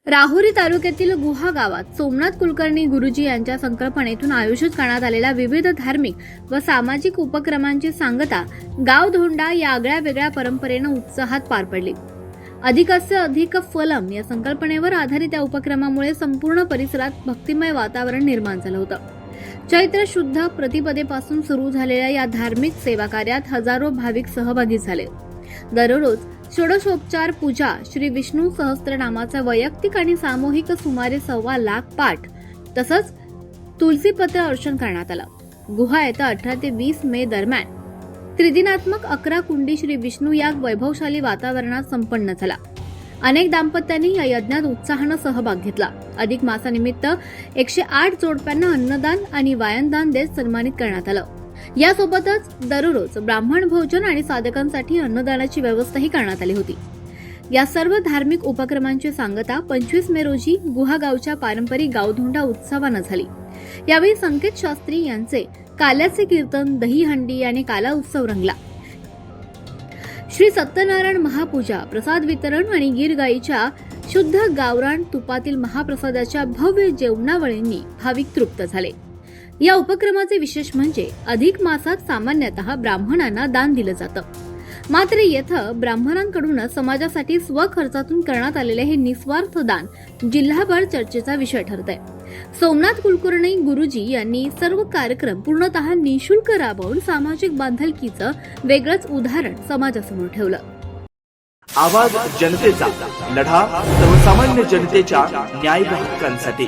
राहुरी तालुक्यातील गुहा गावात सोमनाथ कुलकर्णी गुरुजी यांच्या संकल्पनेतून आयोजित करण्यात आलेल्या विविध धार्मिक व सामाजिक उपक्रमांची सांगता गावधोंडा या आगळ्या-वेगळ्या परंपरेनं उत्साहात पार पडली। अधिकस्य अधिक फलम या संकल्पनेवर आधारित या उपक्रमामुळे संपूर्ण परिसरात भक्तिमय वातावरण निर्माण झालं होतं। चैत्र शुद्ध प्रतिपदेपासून सुरू झालेल्या या धार्मिक सेवा कार्यात हजारो भाविक सहभागी झाले। दररोज षोडशोपचार पूजा, श्री विष्णू सहस्त्रनामाचा वैयक्तिक आणि सामूहिक सुमारे 1.25 लाख पाठ तसंच तुलसीपत्र अर्चन करण्यात आलं। गुहा येथे 18 ते 20 मे दरम्यान त्रिदिनात्मक 11 कुंडी श्री विष्णू याग वैभवशाली वातावरणात संपन्न झाला। अनेक दाम्पत्यांनी या यज्ञात उत्साहाने सहभाग घेतला। अधिक मासानिमित्त 108 जोडप्यांना अन्नदान आणि वायनदान देत सन्मानित करण्यात आलं। यासोबतच दररोज ब्राह्मण भोजन आणि साधकांसाठी अन्नदानाची व्यवस्थाही करण्यात आली होती। या सर्व धार्मिक उपक्रमांची सांगता 25 मे रोजी गुहा गावच्या पारंपरिक गावधोंडा उत्सवानं झाली। यावेळी संकेत शास्त्री यांचे काल्याचे कीर्तन, दहीहंडी आणि काला उत्सव रंगला। श्री सत्यनारायण महापूजा, प्रसाद वितरण आणि गीर गाईच्या शुद्ध गावरान तुपातील महाप्रसादाच्या भव्य जेवणावळींनी भाविक तृप्त झाले। या उपक्रमाचे विशेष म्हणजे अधिक मासात सामान्यतः ब्राह्मणांना दान दिलं जातं, मात्र येथे ब्राह्मणांकडूनच समाजासाठी स्वखर्चातून करण्यात आलेले हे निस्वार्थ दान जिल्हाभर चर्चेचा विषय ठरतंय। सोमनाथ कुलकर्णी गुरुजी यांनी सर्व कार्यक्रम पूर्णतः निशुल्क राबवून सामाजिक बांधिलकीचं वेगळंच उदाहरण समाजासमोर ठेवलं। आवाज जनतेचा, लढा सर्वसामान्य जनतेच्या न्याय व हक्कांसाठी।